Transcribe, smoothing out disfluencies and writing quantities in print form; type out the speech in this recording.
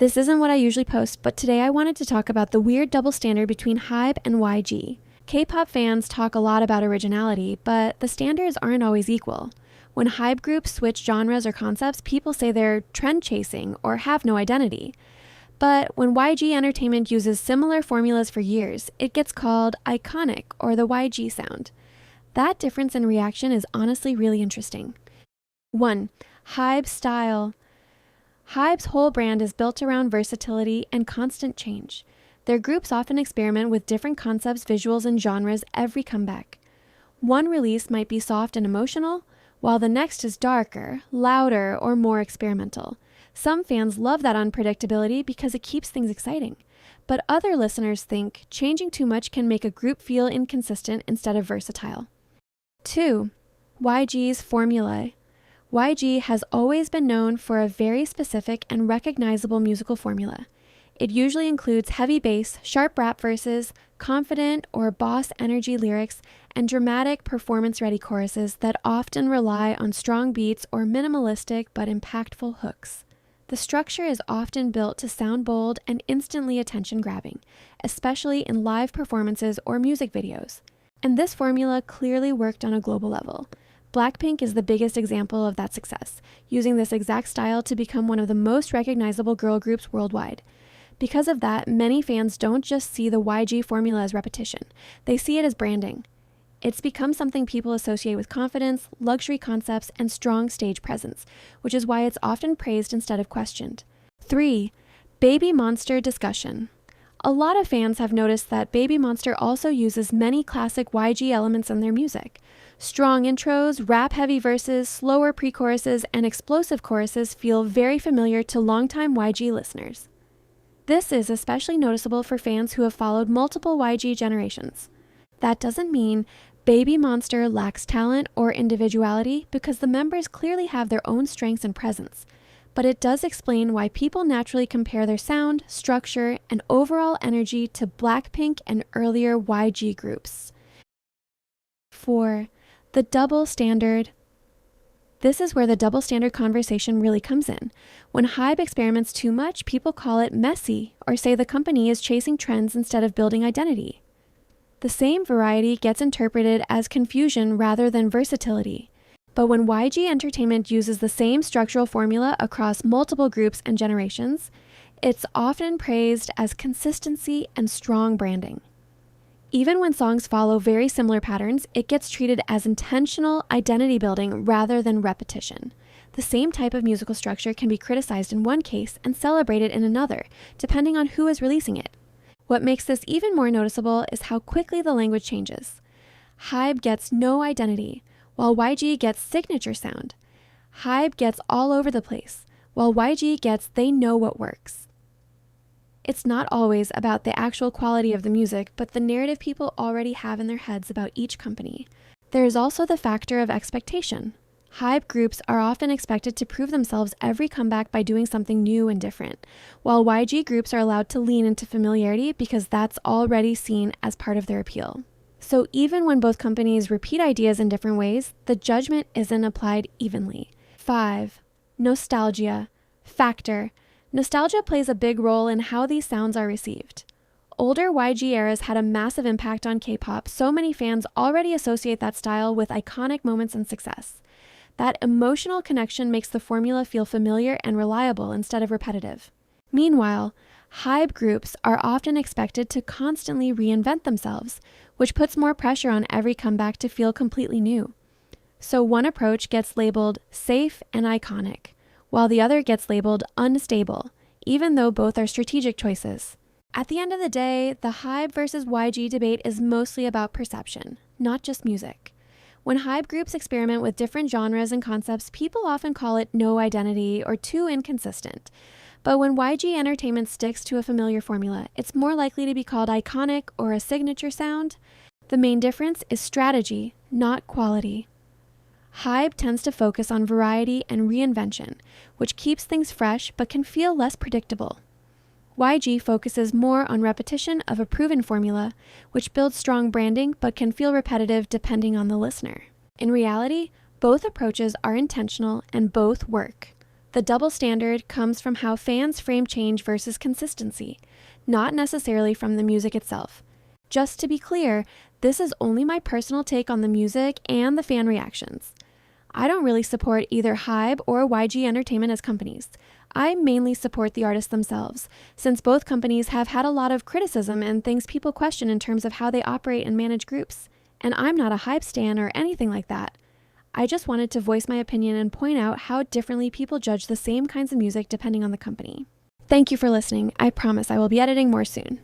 This isn't what I usually post, but today I wanted to talk about the weird double standard between HYBE and YG. K-pop fans talk a lot about originality, but the standards aren't always equal. When HYBE groups switch genres or concepts, people say they're trend chasing or have no identity. But when YG Entertainment uses similar formulas for years, it gets called iconic or the YG sound. That difference in reaction is honestly really interesting. 1. HYBE style. HYBE's whole brand is built around versatility and constant change. Their groups often experiment with different concepts, visuals, and genres every comeback. One release might be soft and emotional, while the next is darker, louder, or more experimental. Some fans love that unpredictability because it keeps things exciting. But other listeners think changing too much can make a group feel inconsistent instead of versatile. 2. YG's formulae. YG has always been known for a very specific and recognizable musical formula. It usually includes heavy bass, sharp rap verses, confident or boss energy lyrics, and dramatic performance-ready choruses that often rely on strong beats or minimalistic but impactful hooks. The structure is often built to sound bold and instantly attention-grabbing, especially in live performances or music videos. And this formula clearly worked on a global level. Blackpink is the biggest example of that success, using this exact style to become one of the most recognizable girl groups worldwide. Because of that, many fans don't just see the YG formula as repetition, they see it as branding. It's become something people associate with confidence, luxury concepts, and strong stage presence, which is why it's often praised instead of questioned. 3. Baby Monster discussion. A lot of fans have noticed that Baby Monster also uses many classic YG elements in their music. Strong intros, rap-heavy verses, slower pre-choruses, and explosive choruses feel very familiar to longtime YG listeners. This is especially noticeable for fans who have followed multiple YG generations. That doesn't mean Baby Monster lacks talent or individuality because the members clearly have their own strengths and presence, but it does explain why people naturally compare their sound, structure, and overall energy to Blackpink and earlier YG groups. 4. The double standard. This is where the double standard conversation really comes in. When HYBE experiments too much, people call it messy or say the company is chasing trends instead of building identity. The same variety gets interpreted as confusion rather than versatility. But when YG Entertainment uses the same structural formula across multiple groups and generations, it's often praised as consistency and strong branding. Even when songs follow very similar patterns, it gets treated as intentional identity building rather than repetition. The same type of musical structure can be criticized in one case and celebrated in another, depending on who is releasing it. What makes this even more noticeable is how quickly the language changes. HYBE gets no identity, while YG gets signature sound. HYBE gets all over the place, while YG gets they know what works. It's not always about the actual quality of the music, but the narrative people already have in their heads about each company. There is also the factor of expectation. HYBE groups are often expected to prove themselves every comeback by doing something new and different, while YG groups are allowed to lean into familiarity because that's already seen as part of their appeal. So even when both companies repeat ideas in different ways, the judgment isn't applied evenly. 5. Nostalgia. Factor. Nostalgia plays a big role in how these sounds are received. Older YG eras had a massive impact on K-pop, so many fans already associate that style with iconic moments and success. That emotional connection makes the formula feel familiar and reliable instead of repetitive. Meanwhile, HYBE groups are often expected to constantly reinvent themselves, which puts more pressure on every comeback to feel completely new. So one approach gets labeled safe and iconic, while the other gets labeled unstable, even though both are strategic choices. At the end of the day, the HYBE versus YG debate is mostly about perception, not just music. When HYBE groups experiment with different genres and concepts, people often call it no identity or too inconsistent. But when YG Entertainment sticks to a familiar formula, it's more likely to be called iconic or a signature sound. The main difference is strategy, not quality. HYBE tends to focus on variety and reinvention, which keeps things fresh but can feel less predictable. YG focuses more on repetition of a proven formula, which builds strong branding but can feel repetitive depending on the listener. In reality, both approaches are intentional and both work. The double standard comes from how fans frame change versus consistency, not necessarily from the music itself. Just to be clear, this is only my personal take on the music and the fan reactions. I don't really support either HYBE or YG Entertainment as companies. I mainly support the artists themselves, since both companies have had a lot of criticism and things people question in terms of how they operate and manage groups. And I'm not a HYBE stan or anything like that. I just wanted to voice my opinion and point out how differently people judge the same kinds of music depending on the company. Thank you for listening. I promise I will be editing more soon.